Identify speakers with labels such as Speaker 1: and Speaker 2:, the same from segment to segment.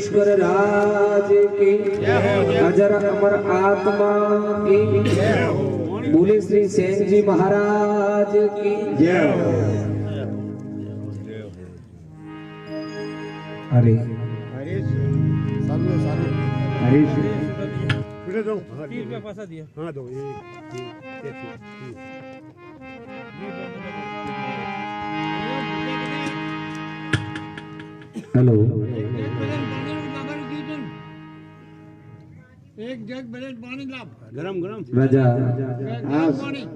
Speaker 1: सिद्धेश्वर राज की, अजर अमर आत्मा की, बोले श्री सेन जी महाराज की जय। अरे अरे
Speaker 2: पैसा दिया। हाँ दो
Speaker 1: हेलो
Speaker 2: एक जग बड़े पानी लाभ गरम गरम
Speaker 1: राजा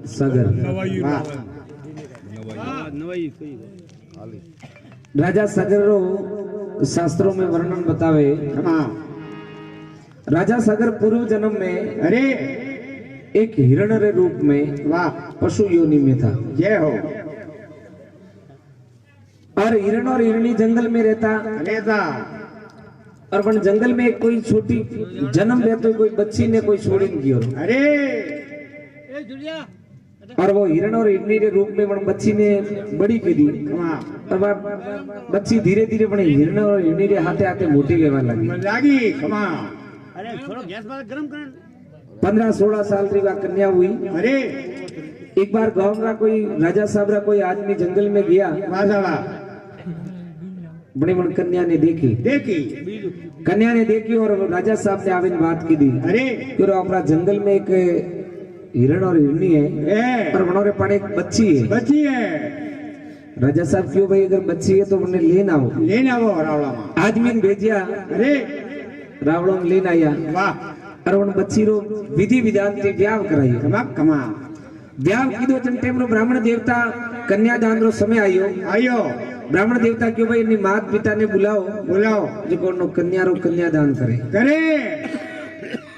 Speaker 1: सागर राजा सागर रो शास्त्रों में वर्णन बतावे। राजा सागर पूर्व जन्म में
Speaker 3: अरे
Speaker 1: एक हिरण रे रूप में
Speaker 3: वाह
Speaker 1: पशु योनि में था।
Speaker 3: जय हो।
Speaker 1: और हिरण और हिरणी जंगल में रहता और वन जंगल में कोई छोटी जन्म लेते कोई बच्ची ने कोई छोड़ी नहीं।
Speaker 3: अरे
Speaker 1: और वो हिरण और हिरणी के रूप में वन बच्ची ने बड़ी की दी। और बच्ची धीरे धीरे बने हिरण और हिरणी के हाथे हाथे मोटी लेवा लगी।
Speaker 2: अरे थोड़ा गैस वाला गरम कर।
Speaker 1: 15-16 साल की वह कन्या हुई।
Speaker 3: अरे
Speaker 1: एक बार गांव का कोई राजा साहब का कोई आदमी जंगल में गया। बड़ी बड़ी कन्या ने देखी कन्या ने देखी और राजा साहब ने आविन बात की दी।
Speaker 3: अरे
Speaker 1: क्यों अपना जंगल में एक हिरण और हिरणी है और बनोरे पाने एक बच्ची है। राजा साहब क्यों भाई अगर बच्ची है तो उन्हें लेना हो रावला आदमी ने भेजिया।
Speaker 3: अरे
Speaker 1: रावड़ों में लेना आया।
Speaker 3: वाह
Speaker 1: और उन बच्ची रो विधि विधान से ब्याह कराई। ब्याह की दो जन टाइम रो ब्राह्मण देवता कन्यादान रो समय आयो। ब्राह्मण देवता क्यों भाई अपनी माता पिता ने बुलाओ जो को कन्या रो कन्यादान करे।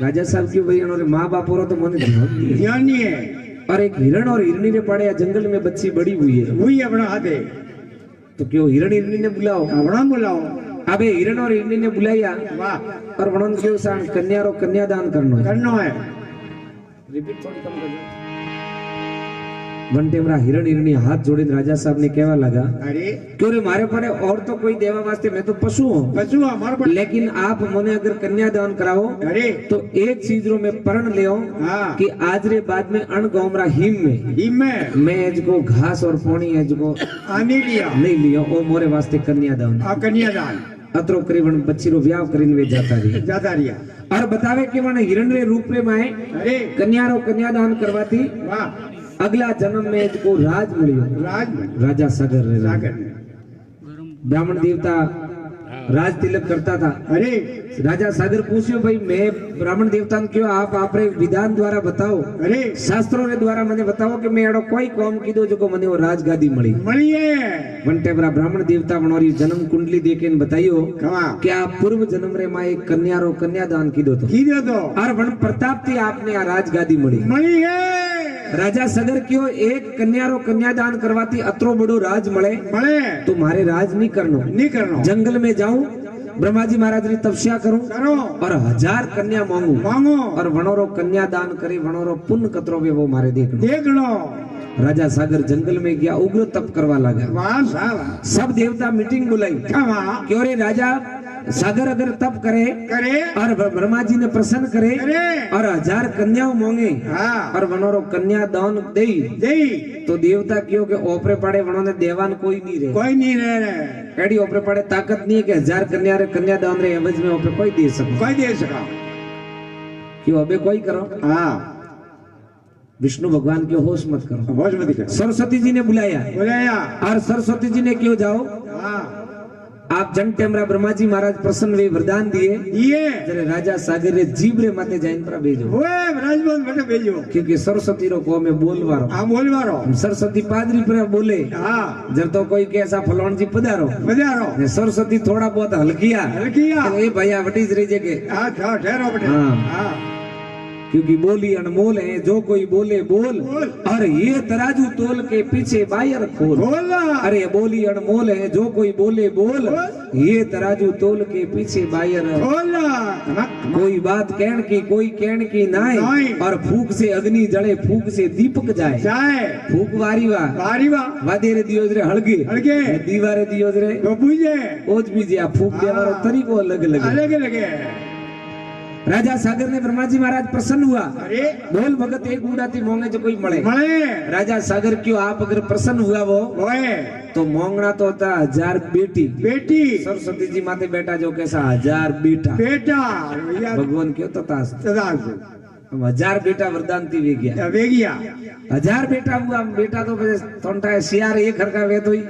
Speaker 1: राजा साहब क्यों भाई उन्होंने माँ बाप रो तो मन
Speaker 3: ध्यान नहीं है।
Speaker 1: और एक हिरण और हिरणी ने पड़े जंगल में बच्ची बड़ी हुई है
Speaker 3: अपना हाथे
Speaker 1: तो क्यों हिरण हिरणी ने बुलाओ। अबे हिरण और हिरणी ने बुलाया और वनन क्यों सान कन्या रो कन्यादान करनो है। रिपीट थोड़ी कम कर वन टेमरा हिरण हिरणी हाथ जोड़े राजा साहब ने कहवा लगा।
Speaker 3: अरे
Speaker 1: क्यों रे मारे पड़े और तो कोई देवा वास्ते मैं तो पशु हूँ लेकिन आप मने अगर कन्यादान कराओ
Speaker 3: अरे
Speaker 1: तो एक चीज रो मैं प्रण ले कि आज रे बाद में अण गौमरा हिम में मैं को घास और पानी नहीं लिया ओ मोरे वास्ते कन्यादान अतरो करीबन बच्ची रो ब्याह करीन वे जाता रिया और बतावे कि वन हिरण रे रूप में माए कन्या रो कन्यादान करवाती। अगला जन्म में को राज मिलियो राजा सागर ब्राह्मण देवता राज तिलक करता था।
Speaker 3: अरे
Speaker 1: राजा सागर पूछियो भाई मैं ब्राह्मण देवता क्यों आप आपरे विधान द्वारा बताओ।
Speaker 3: अरे
Speaker 1: शास्त्रों रे द्वारा मैंने बताओ कि मैं एड़ो कोई कौम की दो जो को मने वो राजगादी मળી
Speaker 3: है।
Speaker 1: वनटे ब्राह्मण देवता बनोरी जन्म कुंडली देके बताइयो कि आप पूर्व जन्म रे मां एक कन्या रो कन्यादान की दो तो और वन प्रताप थी आपने आ राजगादी मળી
Speaker 3: है।
Speaker 1: राजा सगर क्यों एक कन्या रो कन्यादान करवाती अतरो बड़ो राज मळे तो मारे राज नहीं करनो जंगल में जाऊं ब्रह्मा जी महाराज ने तपस्या करूं और 1000 कन्या मांगू और वनोरो कन्यादान करे वनोरो पुण्य कतरो वे वो मारे देखनो। राजा सागर जंगल में गया उग्र तप करवा लगा। सब देवता मीटिंग बुलाई क्यों रे राजा सागर अगर तप करे और ब्रह्मा जी ने प्रसन्न करे और 1000 कन्याओं मांगे और वनोरो कन्या दान दे तो देवता क्यों के ओपरे पड़े वनों देवान कोई नहीं रहे एडी ओपरे पड़े ताकत नहीं है कि 1000 कन्या दान रे एवज में ओपरे कोई दे सको क्यों अबे कोई करो। विष्णु भगवान क्यों होश मत करो। सरस्वती जी ने बुलाया और सरस्वती जी ने क्यों जाओ आप जन टेमरा ब्रह्मा जी महाराज प्रसन्न वे वरदान दिए जरे राजा सागर रे जीव रे माते जाइन पर भेजो क्योंकि सरस्वती रो को में बोलवारो सरस्वती पादरी पर बोले जब तो कोई कैसा फलोन जी पधारो सरस्वती थोड़ा बहुत हल्किया ए भैया वटी रे जगह क्योंकि बोली अनमोल है, जो कोई बोले बोल, और ये तराजू तोल के पीछे बायर खोल। अरे बोली अनमोल है, जो कोई बोले बोल, ये तराजू तोल के पीछे बायर खोल। कोई बात कहन की कोई कहन की नाय, और फूक से अग्नि जले, फूक से दीपक जाए। फूक वारी वा देरे दियोज रे हळगे, दीवारे दियोज रे ओज बीजे। आ फूक देवारो तरीको अलग अलग है। राजा सागर ने ब्रह्मा जी महाराज प्रसन्न हुआ। बोल भगत एक उड़ाती मोंगे जो कोई मळे। राजा सागर क्यों आप अगर प्रसन्न हुआ वो तो मोंगना तो होता 1000 बेटी। सरस्वती जी माते बेटा जो कैसा 1000 बेटा भगवान क्यों तथा 1000 बेटा वरदान थी वे गया 1000 बेटा हुआ। बेटा तो तोंटा है सियार एक हरका वे तो ही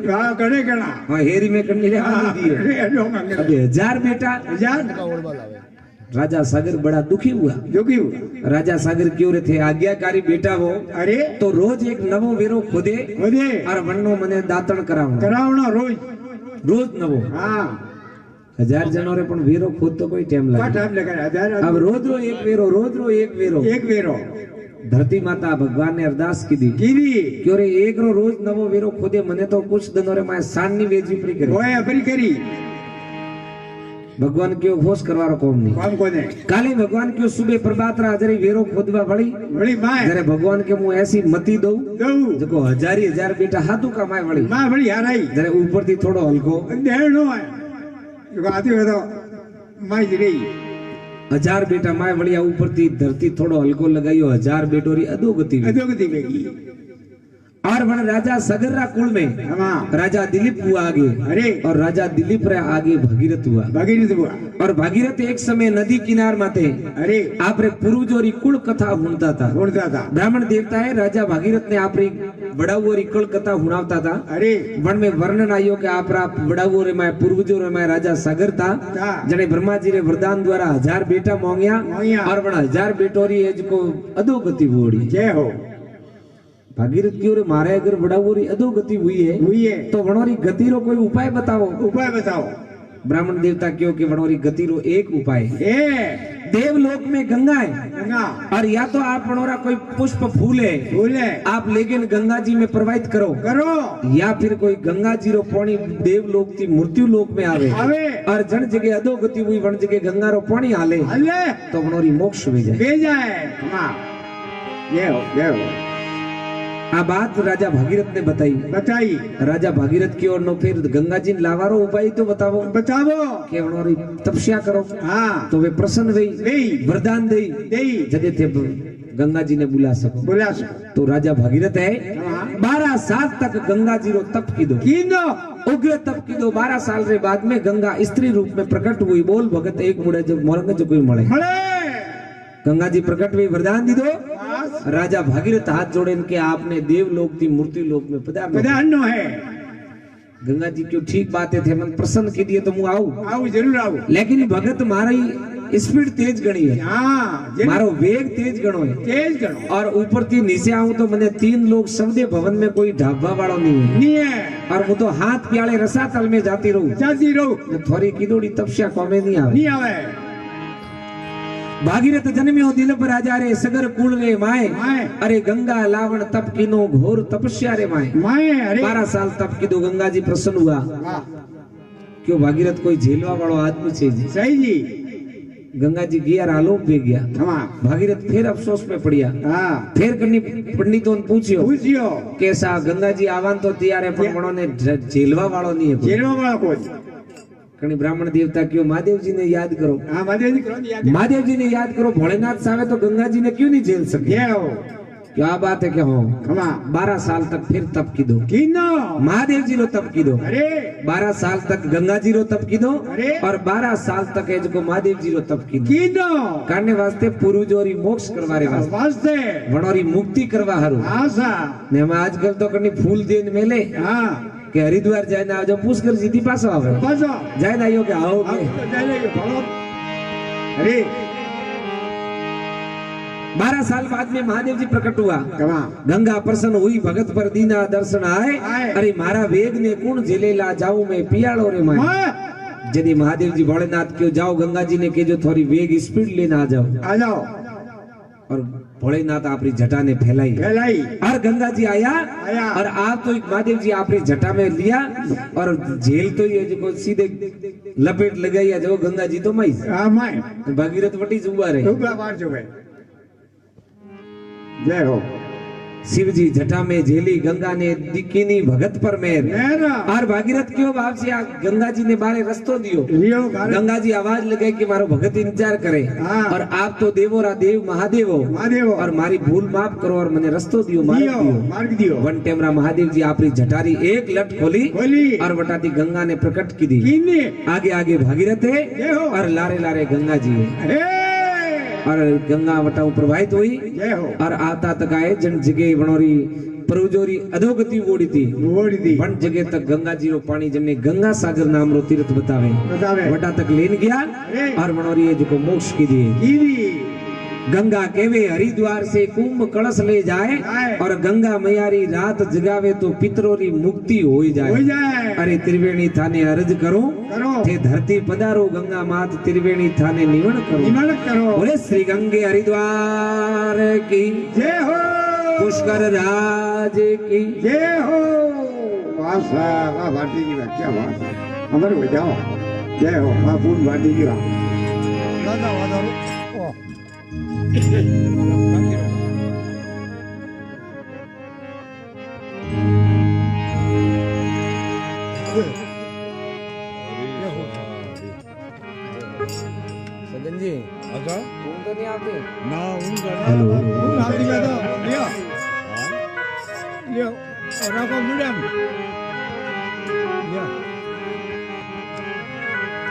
Speaker 1: हेरी में करनी ले अभी 1000 बेटा। राजा सागर बड़ा दुखी हुआ। राजा सागर क्यों रे थे आज्ञाकारी बेटा वो। अरे तो रोज एक नवो वेरो खोदे और वन्नो मने दातण करावना रोज नवो। 1000 जनों रे पण वेरो खोद तो कोई टाइम लगे। अब रोज एक वेरो धरती माता भगवान ने अरदास की दी क्यों रे एक रोज नवो वेरो खोदे मने तो कुछ दिनों रे माय साननी वेजी परी करी। भगवान क्यों होश करवारो कोम नहीं काले भगवान क्यों सुबह प्रभात रा जरे वेरो खोदवा बड़ी जरे भगवान के मुंह ऐसी मती दो जको 1000 बेटा हाथू का माय बड़ी हाराई जरे ऊपर थी थोड़ो हल्को देनो है जो आती हो तो माय जी रही 1000 बेटा माय बड़ी ऊपर थी धरती थोड़ो हल्को लगाइयो 1000 बेटोरी अधोगति वेगी। और वन राजा सगर्रा कुल में राजा दिलीप हुआ आगे। अरे और राजा दिलीप रे आगे भगीरथ हुआ। और भगीरथ एक समय नदी किनार माते अरे आप रे पूर्वजोरी कुल कथा हुनता था। ब्राह्मण देवता है राजा भगीरथ ने आप रे बड़ावोरी कुल कथा हुनावता था। अरे वन में वर्णन आयो के आप रा बड़ावोरे में पूर्वजो रे में राजा सागर था जने ब्रह्मा जी रे वरदान द्वारा 1000 बेटा मांगया और वन 1000 बेटोरी एज को अधोगति होड़ी। जय हो भागीरथ की ओर मारे अगर बड़ावोरी अधोगति हुई है तो वनोरी गति रो कोई उपाय बताओ। ब्राह्मण देवता क्यों के वनोरी गति रो एक उपाय देवलोक में गंगा है और या तो आप वनोरा कोई पुष्प फूल है आप लेकिन गंगा जी में प्रवाहित करो या फिर कोई गंगा जी रो पानी देवलोक थी मृत्यु लोक में आवे और जन जगह अधोगति हुई वन जगह गंगा रो पानी हाले तो वनोरी मोक्ष वे जाए। आ बात राजा भागीरथ ने बताई। राजा भागीरथ की ओर नो फिर गंगा जी लावारो उपाय तो बताओ के उन्होंने तपस्या करो। तो वे प्रसन्न हुई वरदान दे जदे थे गंगा जी ने बुला सको। तो राजा भागीरथ है 12 साल तक गंगा जी रो तप की दो उग्र तप की दो। 12 साल रे बाद में गंगा स्त्री रूप में प्रकट हुई। बोल भगत एक मुड़े जो मोरंग जो कोई मळे गंगा जी प्रकट हुई वरदान दी दो। राजा भागीरथ हाथ जोड़े के आपने देवलोक थी मृत्यु लोक में पधारनो है। गंगा जी क्यों ठीक बातें थे मन प्रसन्न की दिए तो मुझे आऊ जरूर आऊ लेकिन भगत मारी स्पीड तेज गणी है मारो वेग तेज गणो और ऊपर थी नीचे आऊं तो मैंने 3 लोग सवदे भवन में कोई ढाबा वालों नहीं है और वो तो हाथ प्याले रसातल में जाती रहूं थोड़ी किदोड़ी तपस्या कोमे नहीं आवे। भागीरथ जन्मियो दिल पर राजा रे सगर कुल रे माए अरे गंगा लावण तप किनो घोर तपस्या रे माए 12 साल तप की दो गंगा जी प्रसन्न हुआ। क्यों भागीरथ कोई झेलवा वालो आदमी छे जी सही जी। गंगा जी गया आलोक पे गया भागीरथ फिर अफसोस में पड़िया फिर कन्नी पंडितों ने पूछियो कैसा गंगा जी आवान तो तैयार है पर वणो ने झेलवा वालो नहीं है झेलवा वाला कोई ब्राह्मण देवता क्यों महादेव जी ने याद करो। महादेव जी ने याद करो। भोलेनाथ साहब तो गंगा जी ने क्यों नहीं झेल सके। क्या बात है क्या हो 12 साल तक फिर तप की दो महादेव जी रो तप की दो 12 साल तक गंगा जी रो तप की दो और 12 साल तक है जो महादेव जी रो तप की दो करने वास्ते पूर्वजोरी मोक्ष करवारे वास्ते वणोरी मुक्ति करवा हरु ने हम आजकल तो कनी फूल देन मेले के हरिद्वार जाए ना जो पुष्कर जी पास आवे जाए ना यो के आओगे अरे 12 साल बाद में महादेव जी प्रकट हुआ। गंगा प्रसन्न हुई भगत पर दीना दर्शन आए अरे मारा वेग ने कुण झेले ला जाऊं मैं पियाड़ो रे माए यदि महादेव जी भोलेनाथ क्यों जाओ गंगा जी ने के जो थोड़ी वेग स्पीड लेना आ जाओ और भोलेनाथ अपनी जटा ने फैलाई और गंगा जी आया और आप तो एक महादेव जी अपनी जटा में लिया और झेल तो ये जो सीधे लपेट लगाई जो गंगा जी तो मई भागीरथ वटी जुबा रहे।
Speaker 3: जय हो
Speaker 1: शिव जी जटा में झेली गंगा ने दिखीनी भगत पर मेहर और भागीरथ क्यों बाप से गंगा जी ने बारे रस्तो दियो गंगा जी आवाज लगाई कि मारो भगत इंतजार करे और आप तो देवोरा देव महादेव हो और मारी भूल माफ करो और मैंने रस्तो दियो मार्ग दियो वन टेमरा महादेव जी आपरी जटारी एक लट खोली और वटाती गंगा ने प्रकट की दी आगे आगे भागीरथ है और लारे लारे गंगा जी है और गंगा वटा प्रवाहित हुई और आता तक आए जन जगह वणोरी परुजोरी अधोगति ओड़ी थी वन जगह तक गंगा जी रो पानी जने गंगा सागर नाम रो तीर्थ बतावे वटा तक लेन गया और वणोरी ये जो मोक्ष की दी गंगा केवे हरिद्वार से कुंभ कलश ले जाए और गंगा मैयारी रात जगावे तो पितरोरी मुक्ति हो जाए। अरे त्रिवेणी थाने अर्ज करो थे धरती पधारो गंगा मात त्रिवेणी थाने निवण करो बोले श्री गंगे हरिद्वार की जय हो पुष्कर राज की
Speaker 3: जय हो। वाह भारती की क्या बात है अमर हो जाओ जय हो पूर्ण भारती की
Speaker 1: सजन जी
Speaker 2: अच्छा
Speaker 1: तो नहीं आते
Speaker 2: ना उनका
Speaker 1: हेलो
Speaker 2: आती है तो लियो और आपको मीडियम लियो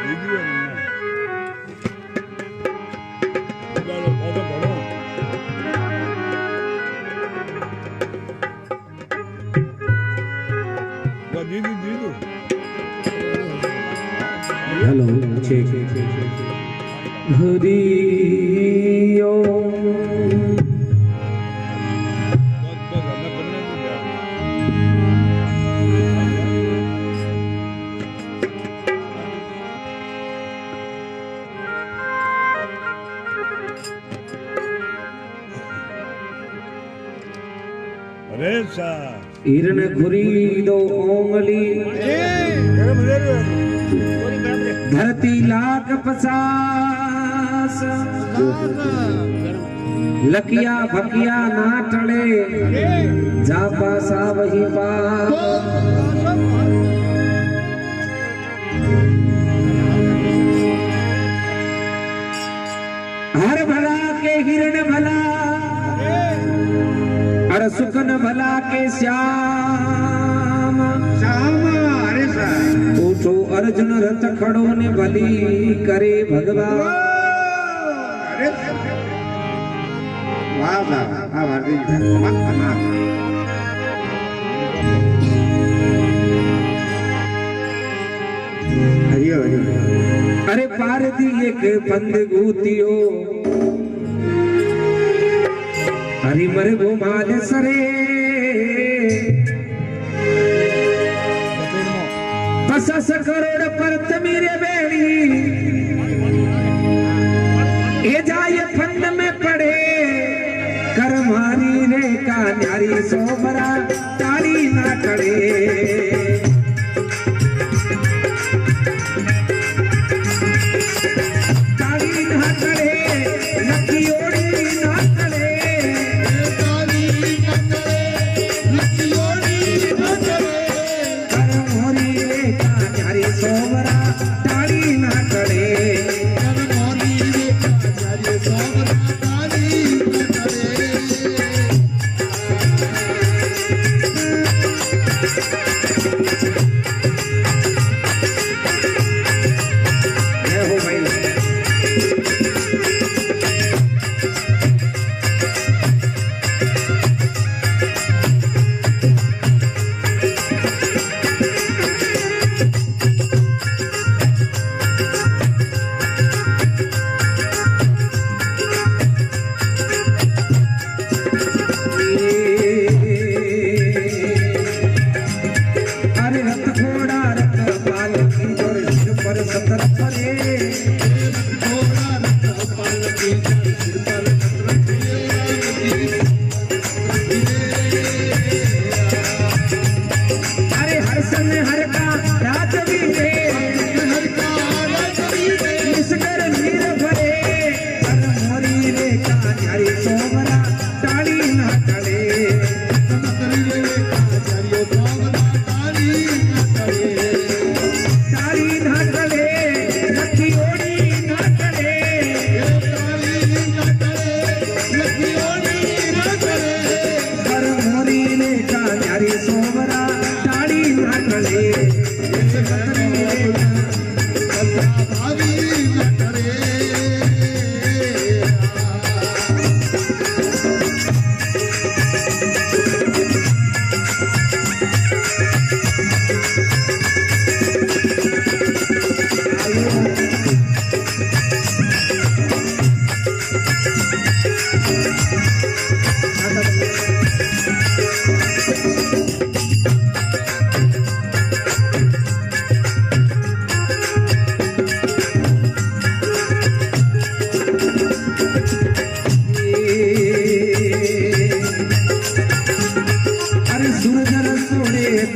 Speaker 2: वीडियो बड़ो बड़ो बड़ो वो दीदी दीदी
Speaker 1: हेलो चेक हरि ओम
Speaker 2: अरे सा
Speaker 1: हिरण खुरी दो ओंगली धरती लाख 50 लकिया फकिया ना टले जा पासा वही पाप हर भला के हिरण भला हर सुखन भला के श्याम उठो अर्जुन रथ खड़ो ने भली करे भगवान। अरे पारदी एक पंद गूतियो हरि मर गोमाल सरे पचास करोड़ पर तमीरे बेड़ी ये जाए फंद में पड़े कर मारी रे का नारी सोमरा ताली ना करे ताली ना करे लकी ओड़ी ना करे ताली ना करे लकी ओड़ी ना करे कर मारी रे का नारी सोमरा ताली ना करे कर मारी रे का नारी सोमरा ताली ना करे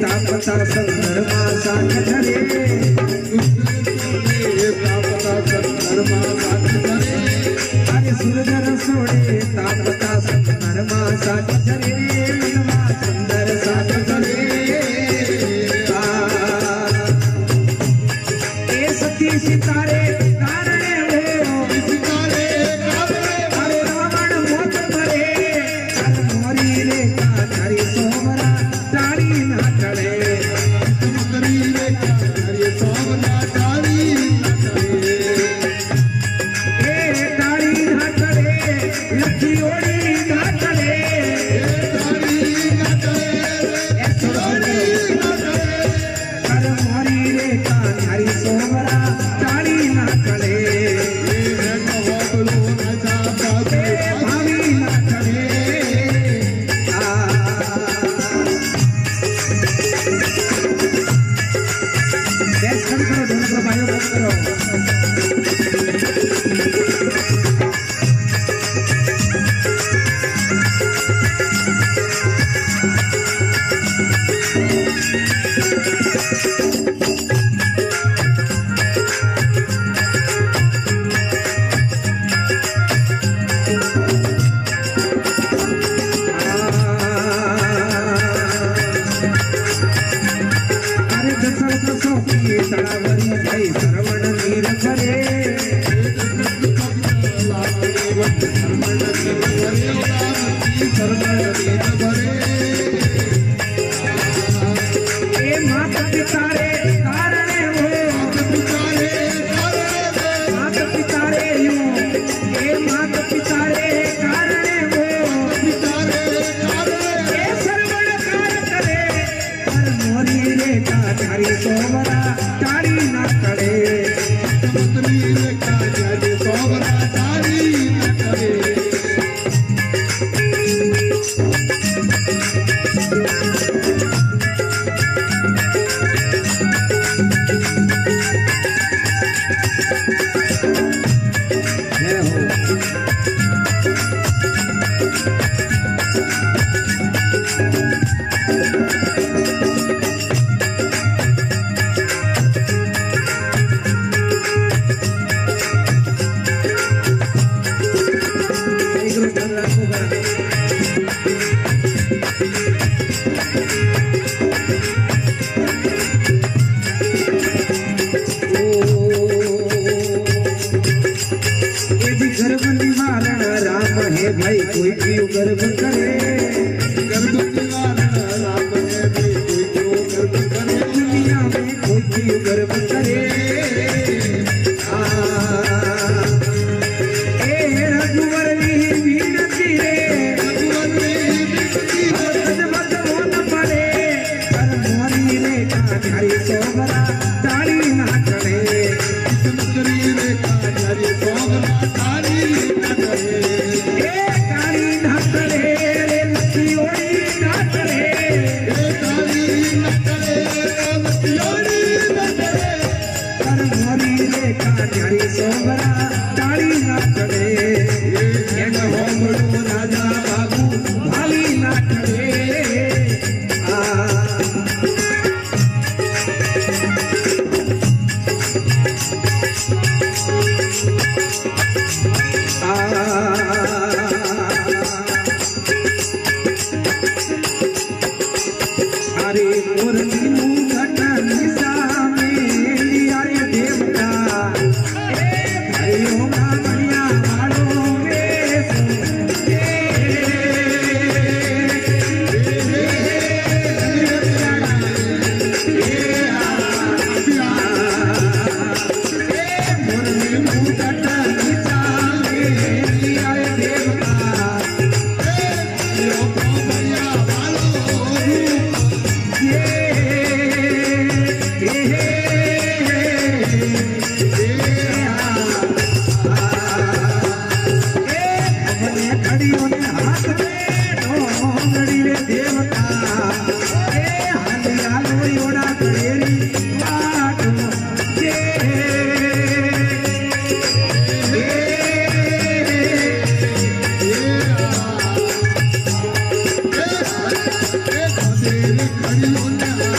Speaker 1: तापता संदर्मा साथ धरे
Speaker 3: तापता संदर्मा साथ धरे
Speaker 1: अरे सूरज रसोड़े तापता संदर्मा साथ धरे मनवा सुंदर साथ धरे ए सती सितारे कारणे हो
Speaker 3: सितारे
Speaker 1: अरे रावण मोत मरे अरे मोरी रे का तारी सोमरा ताड़ी ना टळे
Speaker 3: करी रे हरे सोमना तारी
Speaker 1: ए ताड़ी ना टळे लखी ओड़ी ना टळे
Speaker 3: तारी ना करे तारी ना करे
Speaker 1: अरे मोरी रे का तारी सोमरा ताड़ी ना टळे भावी ना टळे गैस करो दोनों को भाइयों बंद करो अरे जसं तसं की तळावरी काही श्रवण नीर करे ए मात पिता रे कारणे हो मात पिता रे यूं ए मात पिता रे कारणे हो ए श्रवण कार करे पर मोरी रे का तारी सोमरा ताड़ी ना करे जय हो एक ग्रुप ध्यान रखो बड़ा ये भी गर्भ निवारण राम है भाई कोई भी गर्भ करे दुनिया में कोई भी गर्भ करे ए रघुवर विनती रे भगत मत मोन पड़े पर मोरी रे का तारी सोमरा ताड़ी ना टळे ए ताड़ी ना टळे रे लखी ओड़ी ना टळे पर मोरी रे का तारी सोमरा ताड़ी ना टळे एक हो बड़ो राजा बाबू भाली ना टळे अरे मुरली मुखट निशामे लिया रे देवता हरिओम बढ़िया वालो मुरली मुखट निशामे लिया रे देवता खड़ियों ने हाथ में ढोंगड़ी रे देवता हालिया लोई ओड़ा कड़ेरी बाटो
Speaker 3: खड़ी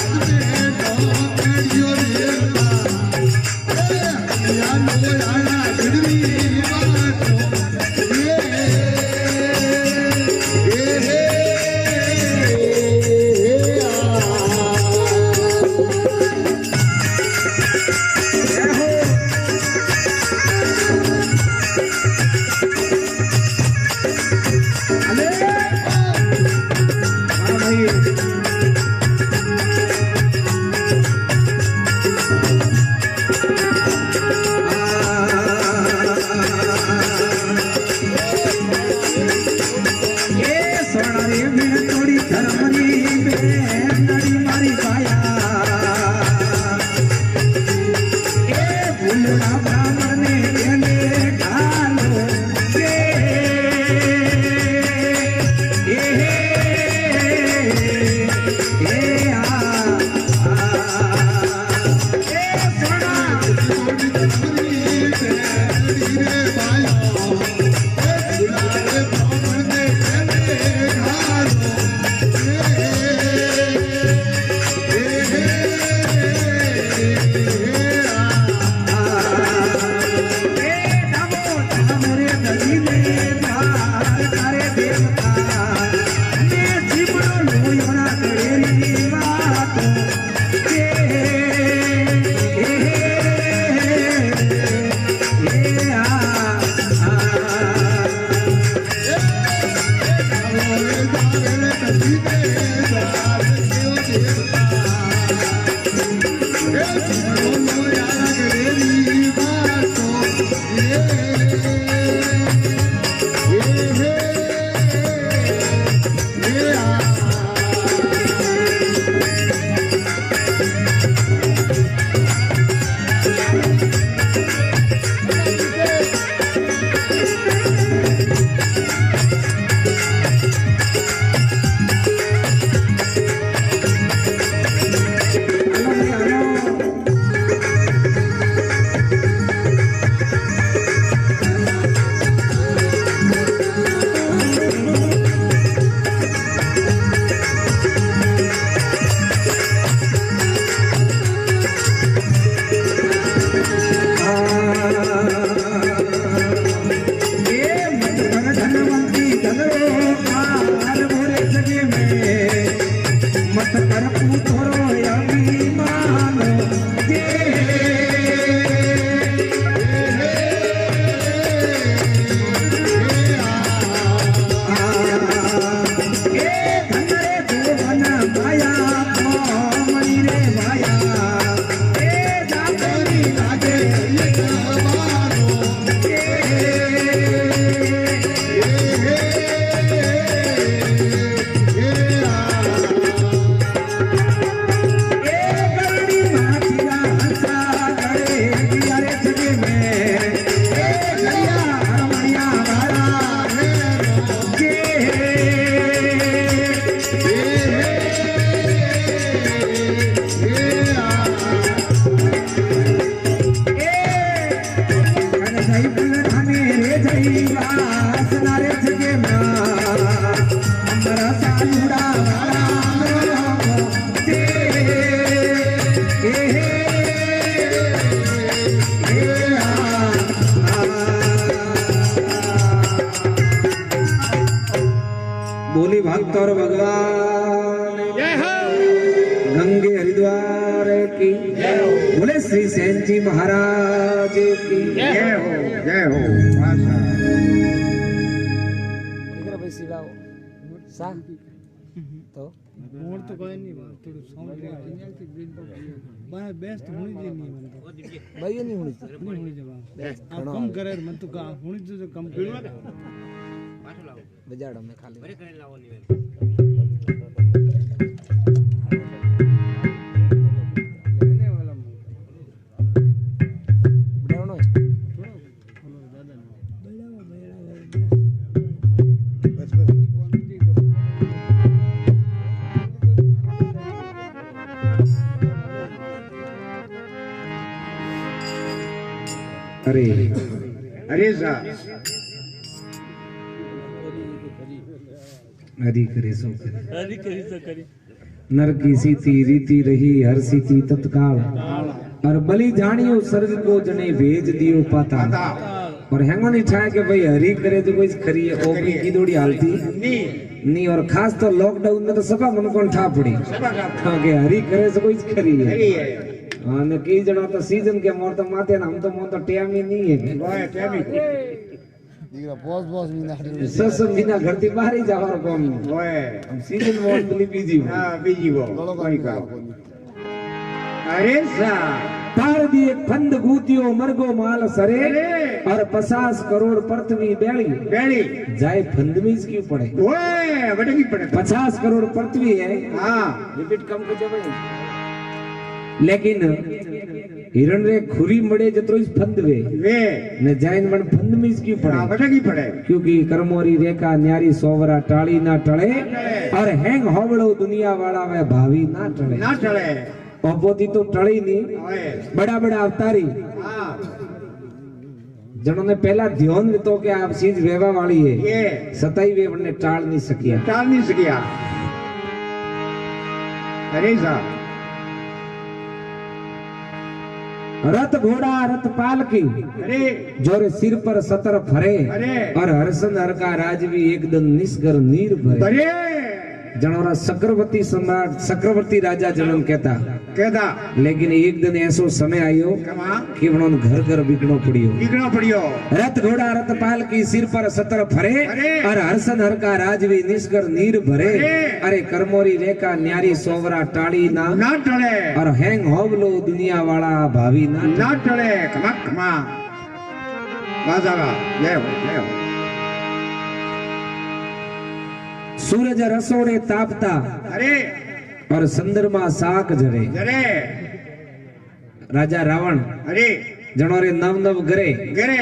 Speaker 1: बोली भक्त और भगवान गंगे हरिद्वार की बोले श्री सेन जी महाराज की
Speaker 3: जय हो जय हो
Speaker 2: मोर तो कोई नहीं थोड़ा साउंड बेस्ट होनी चाहिए
Speaker 1: भाई नहीं होनी
Speaker 2: आप कम करे मन तो का होनी जो कम कर
Speaker 1: बजाड़ा में खाली बड़े करे लाओ नहीं लेने वाला बढ़ाओ ना बस अरे
Speaker 3: अरे साहब
Speaker 1: हरि करे सो करे नर की सीती रीति रही हर सीती तत्काल और बलि जानियो सर्ग को जने भेज दियो पाता और हैंगो नहीं ठाए के भाई हरि करे तो कोई खरी है ओपरी की दौड़ी हालती नहीं और खास तो लॉकडाउन में तो सबा मन को ठा पड़ी क्योंकि हरि करे से कोई खरी है हाँ ने कई जना तो सीजन के मोर तो माते ना हम तो मोर तो टाइम ही नहीं है ससम बिना घर थी बाहर ही जावारो काम
Speaker 3: ઓય
Speaker 1: हम सीजन मोड मिली बीजी
Speaker 3: હા બીજી વો કોઈ કરો અરે સા
Speaker 1: पार दिए फंद गूतियो मरगो माल सरे और 50 करोड़ पृथ्वी बेड़ी
Speaker 3: બેડી
Speaker 1: जाए फंद में क्यों पड़े
Speaker 3: ઓય વડકી પડે
Speaker 1: 50 करोड़ पृथ्वी है
Speaker 3: હા
Speaker 1: रिपीट कम कर भाई लेकिन हिरण रे खुरी मड़े जतरो इस फंद वे
Speaker 3: વે
Speaker 1: ने जाइन मन फंद में क्यों
Speaker 3: હા
Speaker 1: पड़े
Speaker 3: વડકી પડે
Speaker 1: क्योंकि कर्मोरी रेखा न्यारी सोवरा टाली ना टळे और हैंग होवड़ो दुनिया वाला वे भावी ना टळे
Speaker 3: ના ચડે
Speaker 1: ओपोती तो टળી नहीं
Speaker 3: ઓય
Speaker 1: बड़ा बड़ा अवतारी
Speaker 3: હા
Speaker 1: जिन्होंने पहला ध्यान तो कि आप चीज वेवा वाली है
Speaker 3: એ
Speaker 1: सताई वे ने टाल नहीं सकिया
Speaker 3: ટાળ નહીં શક્યા અરે સા
Speaker 1: रथ घोड़ा रथ पाल की
Speaker 3: અરે
Speaker 1: जोरे सिर पर सतर फरे
Speaker 3: अरे
Speaker 1: और हरसन हर का राज भी एकदम निस्गर नीर भरे
Speaker 3: અરે
Speaker 1: जनोरा चक्रवर्ती सम्राट चक्रवर्ती राजा जनन कहता
Speaker 3: કેદા
Speaker 1: लेकिन एक दिन ऐसो समय आयो
Speaker 3: કમા
Speaker 1: कि उन्होंने घर घर बिकनो पड़ियो
Speaker 3: નીકળો પડ્યો
Speaker 1: रथ घोड़ा रथ पाल की सिर पर सतर फरे
Speaker 3: अरे
Speaker 1: और हर्षन हर का राजवी निस्गर नीर भरे
Speaker 3: अरे
Speaker 1: अरे कर्मोरी रेखा न्यारी सोवरा टाड़ी ना
Speaker 3: ના ટળે
Speaker 1: और हैंग होवलो दुनिया वाला भावी ना
Speaker 3: ના ટળે કમા કમા બાજાવા જય હો જય હો
Speaker 1: सूरज रसोड़े तापता
Speaker 3: અરે
Speaker 1: और संदरमा साक जरे
Speaker 3: જરે
Speaker 1: राजा रावण
Speaker 3: અરે
Speaker 1: जनोरे नव नव घरे
Speaker 3: ઘરે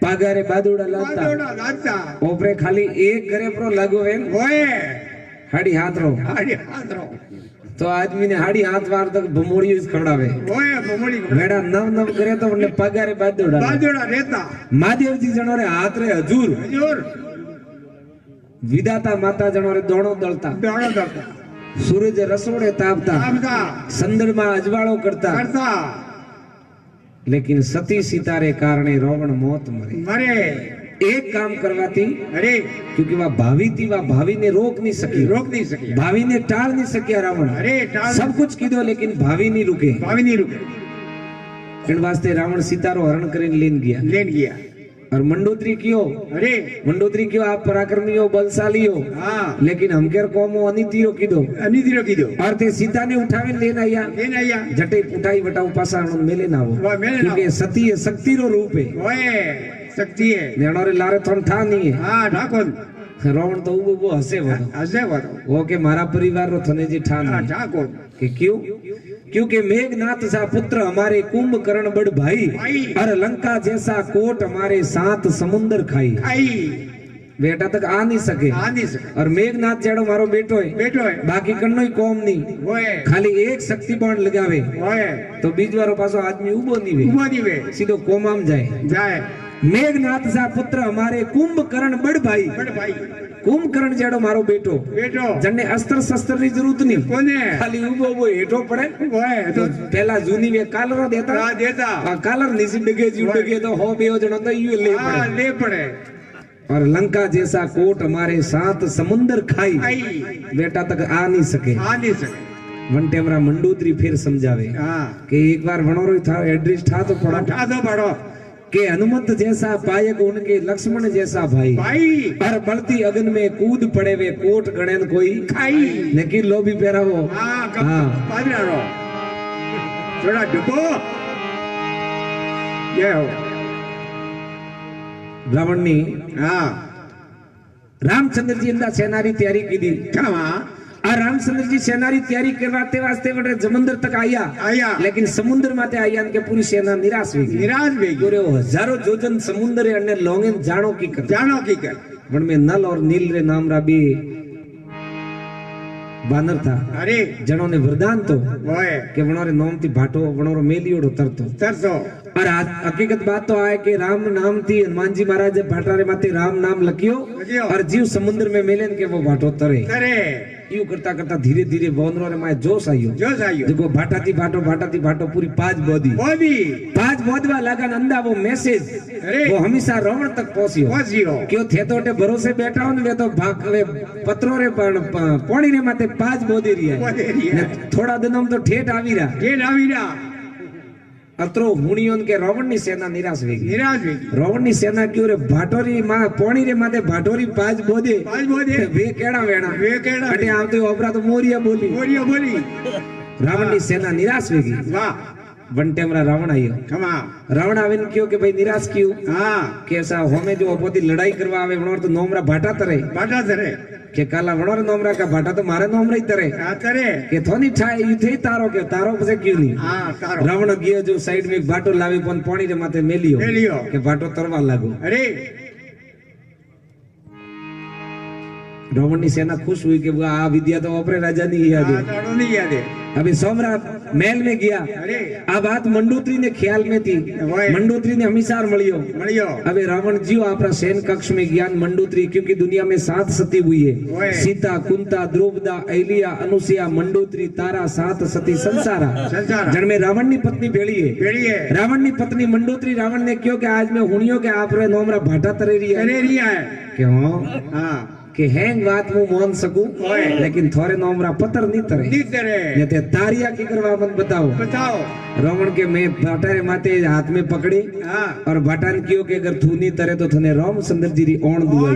Speaker 1: पागारे बादुड़ा लाता
Speaker 3: બાદોડા લાગતા
Speaker 1: ओपरे खाली एक घरे प्रो लागो है
Speaker 3: ઓય
Speaker 1: हाड़ी हाथ रो
Speaker 3: હાડી હાથરો
Speaker 1: तो आदमी ने हाड़ी हाथ वार तक भमोड़ी खवड़ावे
Speaker 3: ઓય ભમડી
Speaker 1: मेरा नव नव करे तो उन्हें पगारे बादुड़ा
Speaker 3: બાદોડા રહેતા
Speaker 1: महादेव जी जनोरे हाथ रे हजूर
Speaker 3: હજુર
Speaker 1: विदाता माता जनोरे दोणो दलता
Speaker 3: દોડો દોડતા
Speaker 1: सूरज रसोड़े तापता
Speaker 3: આમતા
Speaker 1: संदरमा अजवाड़ो करता
Speaker 3: કરતા
Speaker 1: लेकिन सती सीता रे कारणे रावण मौत मरे
Speaker 3: મરે
Speaker 1: एक काम करवाती
Speaker 3: અરે
Speaker 1: क्योंकि वह भावी थी वह भावी ने रोक नहीं सकी
Speaker 3: રોક નહીં શક્યા
Speaker 1: भावी ने टाल नहीं सकिया रावण
Speaker 3: અરે ટાળ
Speaker 1: सब कुछ कीधो लेकिन भावी नहीं रुके
Speaker 3: ભાવી નહીં રૂકે
Speaker 1: इन वास्ते रावण सीता रो हरण करीने लेन गया
Speaker 3: લેન ગયા
Speaker 1: और मंडोदरी कियो
Speaker 3: અરે
Speaker 1: मंडोदरी कियो आप पराक्रमी हो बलशाली हो
Speaker 3: હા
Speaker 1: लेकिन हमकेर कोमो अनिति रो कीधो
Speaker 3: અનિધિરો કીધો
Speaker 1: और ते सीता ने उठावे लेन आया
Speaker 3: લેન આયા
Speaker 1: जटे उठाई वटाऊ पासा मेले ना हो
Speaker 3: વાહ મેલે ના
Speaker 1: क्योंकि सती है शक्ति रो रूप है
Speaker 3: ઓય શક્તિ હે
Speaker 1: नेणोरे लारे थोन ठा नहीं है
Speaker 3: હા ઠાકોર
Speaker 1: रावण तो वो हसे वो
Speaker 3: હશે વાતો
Speaker 1: वो के मारा परिवार रो थने जी ठा
Speaker 3: હા
Speaker 1: नहीं
Speaker 3: ઠાકોર
Speaker 1: कि क्यों क्योंकि मेघनाथ सा पुत्र हमारे कुंभकर्ण बड़ भाई
Speaker 3: भाई।
Speaker 1: और लंका जैसा कोट हमारे साथ समुंदर खाई
Speaker 3: ખાઈ
Speaker 1: बेटा तक आ नहीं सके
Speaker 3: આ નહીં શકે
Speaker 1: और मेघनाथ जेड़ो मारो बेटो है
Speaker 3: બેટો હે
Speaker 1: बाकी कन्नो ही कौम नहीं
Speaker 3: ઓય
Speaker 1: खाली एक शक्ति बाण लगावे
Speaker 3: ઓય
Speaker 1: तो बीज वारो पासो आदमी उबो नहीं वे
Speaker 3: ઉભો દીવે
Speaker 1: सीधो कोमाम जाए
Speaker 3: જાય
Speaker 1: मेघनाथ सा पुत्र हमारे कुंभकर्ण बड़ भाई
Speaker 3: બડ ભાઈ
Speaker 1: कुंभकर्ण जेड़ो मारो बेटो
Speaker 3: બેટો
Speaker 1: जन्ने अस्त्र शस्त्र की जरूरत नहीं
Speaker 3: કોને
Speaker 1: खाली उबो उबो हेठो पड़े
Speaker 3: ઓય
Speaker 1: तो
Speaker 3: તો
Speaker 1: पहला जूनी वे कालरो देता
Speaker 3: આ દેતા
Speaker 1: कालर नीचे डगे जी डगे तो हो बेओ जणो तो यू ले
Speaker 3: હા
Speaker 1: पड़े
Speaker 3: લે પડે
Speaker 1: और लंका जैसा कोट हमारे साथ समुंदर खाई
Speaker 3: ખાઈ
Speaker 1: बेटा तक आ नहीं सके
Speaker 3: આ નહીં શકે
Speaker 1: वनटेमरा मंडोदरी फिर समझावे
Speaker 3: હા
Speaker 1: कि एक बार वनोरो था एड्रेस था तो पड़ा
Speaker 3: ઠાધો પાડો
Speaker 1: कि हनुमंत जैसा पायक उनके लक्ष्मण जैसा भाई
Speaker 3: ભાઈ
Speaker 1: और बढ़ती अगन में कूद पड़े वे कोट गणेन कोई
Speaker 3: ખાઈ
Speaker 1: नेकी लोभी पहरावो
Speaker 3: હા
Speaker 1: હા.
Speaker 3: પાદરારો થોડા ડબ્બો જય હો
Speaker 1: रावण ने
Speaker 3: હા
Speaker 1: रामचंद्र जी अंदा सेनारी तैयारी की दी
Speaker 3: કામા
Speaker 1: और रामचंद्र जी सेनारी तैयारी करवाते वास्ते वटे समंदर तक आया
Speaker 3: આયા
Speaker 1: लेकिन समुद्र माते आया के पूरी सेना निराश हुई गई
Speaker 3: નિરાશ થઈ ગયો
Speaker 1: पूरे हजारों जोजन समुद्र रे अन्य लोंगेन जानो की कर
Speaker 3: જાણો કી કર
Speaker 1: वन में नल और नील रे नाम रा भी बानर था
Speaker 3: અરે
Speaker 1: जणों ने वरदान तो
Speaker 3: ઓય
Speaker 1: कि वणोरे नाम थी भाटो वणोरो मेलियोड़ो तरतो
Speaker 3: તરસો
Speaker 1: और हकीकत बात तो आए कि राम नाम थी हनुमान जी महाराज भाटारे माथे राम नाम लखियो
Speaker 3: लखियो।
Speaker 1: और जीव समुद्र में मेलेन के वो भाटो तरे
Speaker 3: કરે
Speaker 1: यू करता करता धीरे धीरे बोनरो रे माए जोश आयो
Speaker 3: જોશ આવ્યો
Speaker 1: देखो भाटा थी भाटो पूरी पांच बोदी
Speaker 3: બોધી
Speaker 1: पांच बोदवा लगन अंदा वो मैसेज
Speaker 3: अरे।
Speaker 1: वो हमेशा रावण तक पहुंचियो
Speaker 3: પહોંચ્યો
Speaker 1: क्यों थे तो भरोसे बैठा हो वे तो वे पत्रो रे पोणी रे माथे पांच बोदी रिया
Speaker 3: બોધી રહ્યા
Speaker 1: ने थोड़ा दिन हम तो ठेठ आवी रहा
Speaker 3: ટ્રેન આવી રહ્યા
Speaker 1: अत्रो हुणियों के रावण नी सेना निराश वेगी
Speaker 3: निराश वेगी
Speaker 1: रावण नी सेना क्यों रे भाटोरी मा पोणी रे माथे भाटोरी पाज बोदे वे केड़ा वेणा अटे आवते ओपरा तो मोरिया बोली रावण नी सेना निराश वेगी
Speaker 3: वाह
Speaker 1: वन टेमरा रावण आयो
Speaker 3: कमा
Speaker 1: रावण आवे ने क्यों के भाई निराश क्यों
Speaker 3: हां
Speaker 1: कैसा होमे जो पोती लड़ाई करवा आवे वणोर तो नोमरा भाटा तरे के काला वणोर नोमरा का भाटा तो मारे नोमरा ही तरे के थोनी ठाए युथे तारो के तारो पसे क्यों नहीं
Speaker 3: हां तारो
Speaker 1: रावण गयो जो साइड में एक भाटो लावी पण पानी रे माथे मेलियो के भाटो तरवा लागो
Speaker 3: अरे
Speaker 1: रावण नी सेना खुश हुई कि आ विद्या तो ओपरे राजा नहीं याद है अभी सोमरा महल में गया आ बात मंडोत्री ने ख्याल में थी मंडोत्री ने हमेशा मलियो अबे रावण जी आपरा सैन कक्ष में ज्ञान मंडोत्री क्योंकि दुनिया में 7 सती हुई है सीता कुंता द्रौपदा अहिल्या अनुसुया मंडोत्री तारा 7 सती संसारा जन में रावण नी पत्नी भेड़ी है रावण नी पत्नी मंडोत्री रावण ने क्यों कि आज मैं हुणियो के आपरे नोमरा भाटा तरे रही है क्यों हां के हैंग बात मु मान सकूं लेकिन थोरे नोमरा पत्थर नहीं तरे ये ते तारिया की करवा मत बताओ रावण के मैं भाटारे माथे हाथ में पकड़ी और भाटान कियो के अगर तू नहीं तरे तो थने राम सुंदर जी री ओण दुआई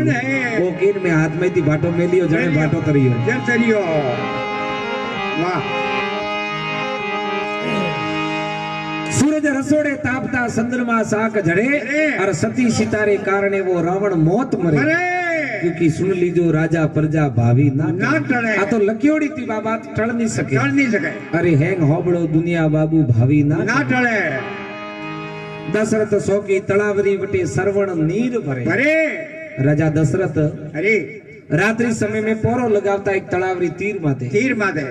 Speaker 1: ओ किन में हाथ में थी भाटो मेलियो जने भाटो तरियो
Speaker 3: वाह
Speaker 1: सूरज रसोड़े तापता चंद्रमा साक झड़े और सती सितारे कारणे वो रावण मौत मरे क्योंकि सुन लीजो राजा प्रजा भावी ना टळे आ तो लकियोड़ी थी बाबा टळ नहीं सके अरे हैंग होबड़ो दुनिया बाबू भावी ना
Speaker 3: टळे
Speaker 1: दशरथ सो की तड़ावरी बटे सरवण नीर भरे राजा दशरथ
Speaker 3: अरे
Speaker 1: रात्रि समय में पोरो लगावता एक तड़ावरी तीर माथे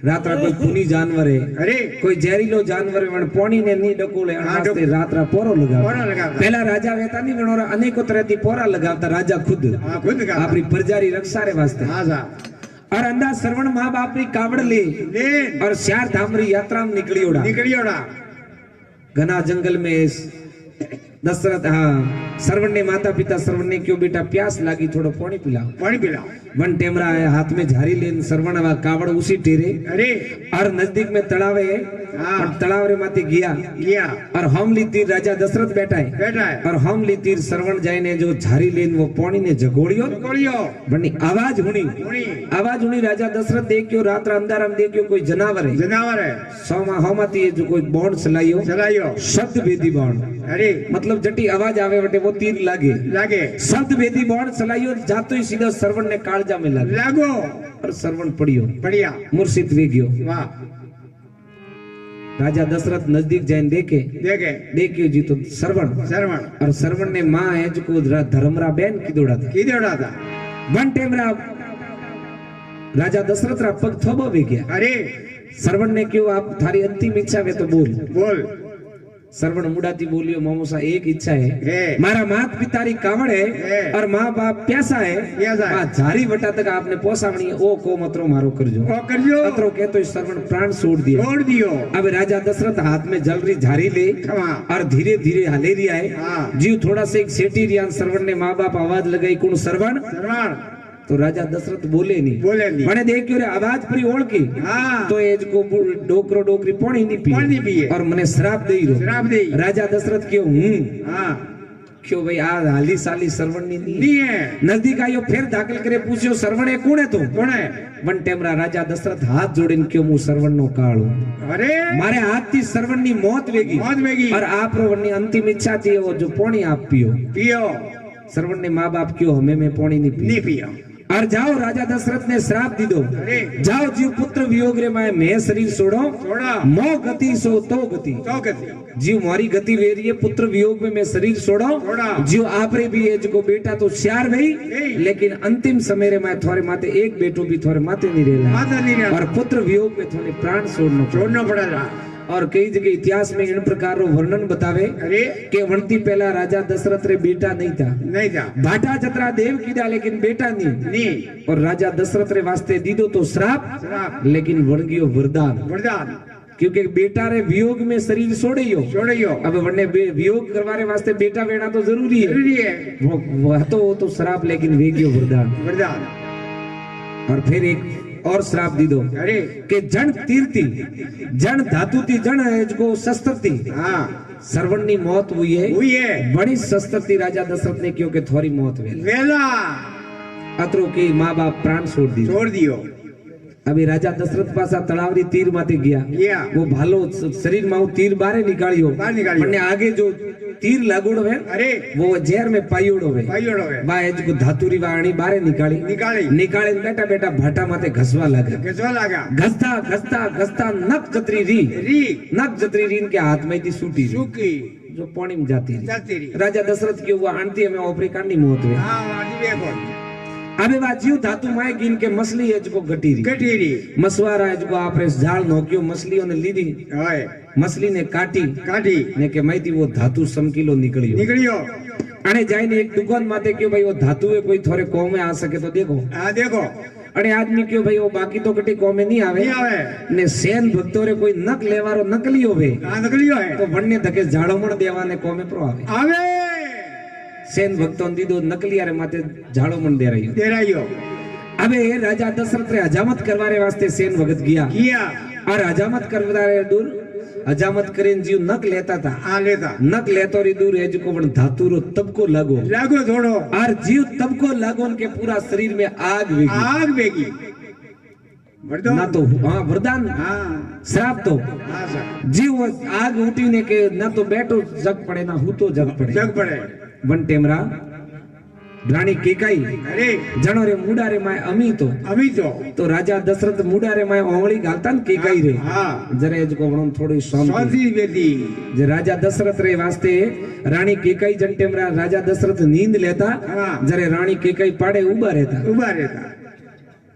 Speaker 1: रात्रा कोई खूनी जानवर है
Speaker 3: अरे
Speaker 1: कोई जहरीलो जानवर है पोणी ने नी डकोले वास्ते रात्रा पोरो लगावता पहला राजा वेता नहीं वणोरा अनेको तरह थी पोरा लगावता राजा खुद अपनी प्रजा री रक्षा रे वास्ते और अंदा श्रवण मां बाप री कावड़ ले और 4 धाम री यात्रा में निकलियोड़ा घना जंगल में दशरथ श्रवण ने माता पिता श्रवण ने क्यों बेटा प्यास लागी थोड़ो पानी पिलाओ वन टेमरा है हाथ में झारी लेन श्रवण वा कावड़ उसी टेरे
Speaker 3: अरे
Speaker 1: और नजदीक में तलाव है और तलाव रे माथे गया और हमली तीर राजा दशरथ बैठा है और हमली तीर श्रवण जाए ने जो झारी लेन वो पानी ने जगोड़ियो बनी आवाज हुनी राजा दशरथ देखियो रात्रा अंधारा में देखियो कोई जनावर है सोमा होमाती जो कोई बॉन्ड चलाइयो शब्द भेदी बॉन्ड
Speaker 3: अरे
Speaker 1: मतलब जटी आवाज आवे वटे वो तीर लागे शब्द भेदी बॉन्ड चलाइयो जातो ही सीधा श्रवण ने कालजा में लागो और श्रवण पड़िया मुर्शिद वे गयो
Speaker 3: वाह
Speaker 1: राजा दशरथ नजदीक जाइन देखियो जी तो श्रवण और श्रवण ने मां है जो को धर्मरा बेन की दौड़ा था वन टेमरा राजा दशरथ रा पग थोबो वे गया
Speaker 3: अरे श्रवण
Speaker 1: ने क्यों आप थारी अंतिम इच्छा वे तो बोल श्रवण मुड़ाती बोलियो मामूसा एक इच्छा है मारा मात पिता री कावड़ है और माँ बाप प्यासा है झारी बटा तक आपने पोसावनी है ओ को मतरो मारो करजो अतरो के तो श्रवण प्राण छोड़ दियो अब राजा दशरथ हाथ में जल रही झारी ले और धीरे धीरे हले रिया है जीव थोड़ा सा एक सेठी रिया श्रवण ने माँ बाप आवाज लगाई कौन श्रवण तो राजा दशरथ बोले नहीं मैंने देखियो रे आवाज पूरी ओढ़ की तो एज को डोकरो डोकरी पानी नहीं पी और मने श्राप दे राजा दशरथ क्यों क्यों भाई आ हाली साली श्रवण नहीं है नजदीक आयो फिर दाखिल करे पूछियो श्रवण है कौन है वन टेमरा राजा दशरथ हाथ जोड़े क्यों मु श्रवण नो काळो अरे मारे हाथ थी श्रवण नी मौत वेगी और आप रो वनी अंतिम इच्छा थी वो जो पानी आप पियो श्रवण ने माँ बाप क्यों हमें में पानी नहीं पिया और जाओ राजा दशरथ ने श्राप दी दो जाओ जीव पुत्र वियोग रे मैं शरीर छोड़ो मो गति सो तो गति जीव मारी गति वे रही है पुत्र वियोग में मैं शरीर छोड़ो जीव आप रे भी है जो बेटा तो श्यार भाई लेकिन अंतिम समय रे मैं थोड़े माते एक बेटो भी थोड़े माते नहीं रेला और पुत्र वियोग में थोड़े प्राण छोड़ना पड़ेगा और कई जगह इतिहास में इन प्रकार रो वर्णन बतावे के वणती पहला राजा दशरथ रे बेटा नहीं था भाटा जतरा देव कीधा लेकिन बेटा नहीं और राजा दशरथ रे वास्ते दीदो तो श्राप लेकिन वणगियो वरदान क्योंकि बेटा रे वियोग में शरीर छोड़ियो अब वने वियोग करवाने वास्ते बेटा वेना तो जरूरी है वो तो श्राप लेकिन वेगियो वरदान और फिर एक और श्राप दीदो
Speaker 3: अरे
Speaker 1: के जन तीरती जन धातु थी जन को शस्त्र थी
Speaker 3: हाँ
Speaker 1: सरवण नी मौत हुई
Speaker 3: हुई
Speaker 1: है
Speaker 3: है
Speaker 1: बड़ी शस्त्र थी राजा दशरथ ने क्यों के थोड़ी मौत हुई
Speaker 3: वेला
Speaker 1: अतरो की माँ बाप प्राण छोड़ दियो अभी राजा दशरथ पासा तड़ावरी तीर माथे गया वो भालो शरीर में तीर बारे निकालियो पण आगे जो तीर लागोड़ो है
Speaker 3: अरे
Speaker 1: वो जहर में पायोड़ो है बा एज को धातुरी वाणी बारे निकाली बेटा बेटा भाटा माथे घसवा लगा घसता नक जतरी री इनके हाथ में थी सूटी जो पानी में जाती रही राजा दशरथ की वो आंटी में ओपरी कांडी मौत हुई अबे बा जीव धातु माय गिन के मछली है जो गटीरी मसवारा है जो आपरे झाल नोक्यो मछलियों ने लीधी मछली ने काटी ने के माइती वो धातु समकिलो निकलियो अने जाइने एक दुकान माते क्यों भाई वो धातु है कोई थोड़े कोम में आ सके तो देखो अरे आदमी क्यों भाई वो बाकी तो कटी कोम में नहीं आवे ने सेन भक्तों रे कोई नक लेवारो नकलियो है तो वन्ने धके झाड़ो मण देवा ने कोम में प्रो आवे सेन भक्तों दीदो नकलिया रे माथे झाड़ो मन दे रही अबे राजा दशरथ रे हजामत करवारे वास्ते सेन भगत गया और हजामत करवारे दूर हजामत करेन जीव नक लेता था नक लेतो री दूर है जो पण धातु रो तबको लागो थोड़ो और जीव तबको लागो के पूरा शरीर में आग वेगी ना तो हाँ वरदान श्राप तो जीव आग उठीने के ना तो बैठो जग पड़े ना हूँ तो जग पड़े वन टेमरा रानी केकाई अरे जनो रे मुडा रे माय अमी तो राजा दशरथ मुडा रे माय ओंगली गालता न केकाई रे जरे को वणन थोड़ी शांति वेदी जे राजा दशरथ रे वास्ते रानी केकाई जन टेमरा राजा दशरथ नींद लेता जरे रानी केकाई पाड़े उबा रहता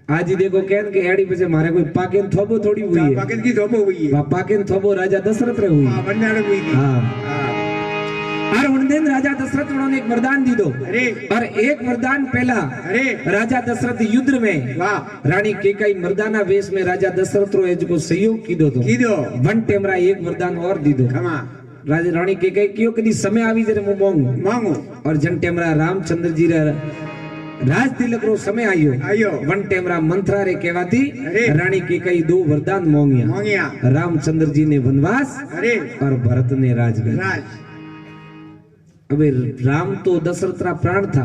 Speaker 1: आज ही देखो कहन के एड़ी पे मारे कोई पाकेन थोबो थोड़ी हुई है पाकेन थोबो राजा दशरथ रे हुई हां और उन दिन राजा दशरथ उन्होंने एक वरदान दी दो और एक वरदान पहला राजा दशरथ युद्ध में रानी केकाई मर्दाना वेश में राजा दशरथ रो एज को सहयोग की दो वन टेमरा एक वरदान और दी दो राजा रानी केकाई क्यों कदी समय आवी जरे मु मांगू और जन टेमरा रामचंद्र जी रे राज तिलक रो समय आयो वन टेमरा मंत्रा रे कहवाती रानी केकाई दो वरदान मांगिया रामचंद्र जी ने वनवास और भरत ने राजगादी अबे राम तो दशरथ का प्राण था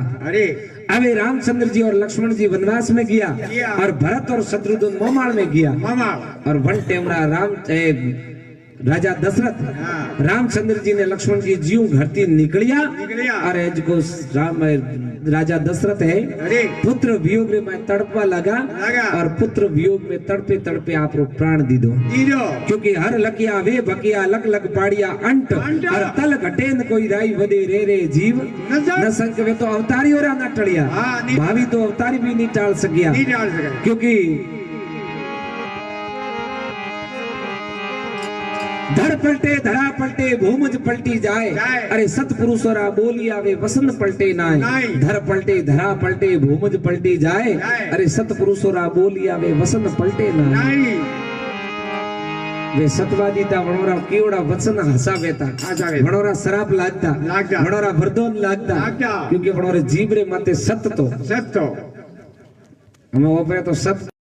Speaker 1: अबे रामचंद्र जी और लक्ष्मण जी वनवास में गया और भरत और शत्रुघ्न मोमाल में गया और वन टेमरा राजा दशरथ रामचंद्र जी ने लक्ष्मण जी जीव घरती निकलिया और को राम राजा दशरथ है पुत्र वियोग में तड़पा लगा और पुत्र वियोग में तड़पे आप प्राण दी दो क्योंकि हर लकिया वे बकिया लक लक पाड़िया अंट और तल घटेन कोई राई वदे रे जीव न संक वे तो अवतारी हो रहा न टलिया भावी तो अवतारी भी नहीं टाल सकिया क्योंकि धड़ पलटे धरा पलटे भूमज पलटी जाए अरे सतपुरुषोरा बोली आवे वसन पलटे नाय धर पलटे धरा पलटे भूमज पलटी जाए अरे सतपुरुषोरा बोली आवे वसन पलटे नाय वे सतवादी था वणोरा कीवड़ा वचन हसावेता वणोरा शराब लागता वणोरा वरदान लागता क्योंकि वणोरे जीव रे माते सत तो हमें ओपरे तो सत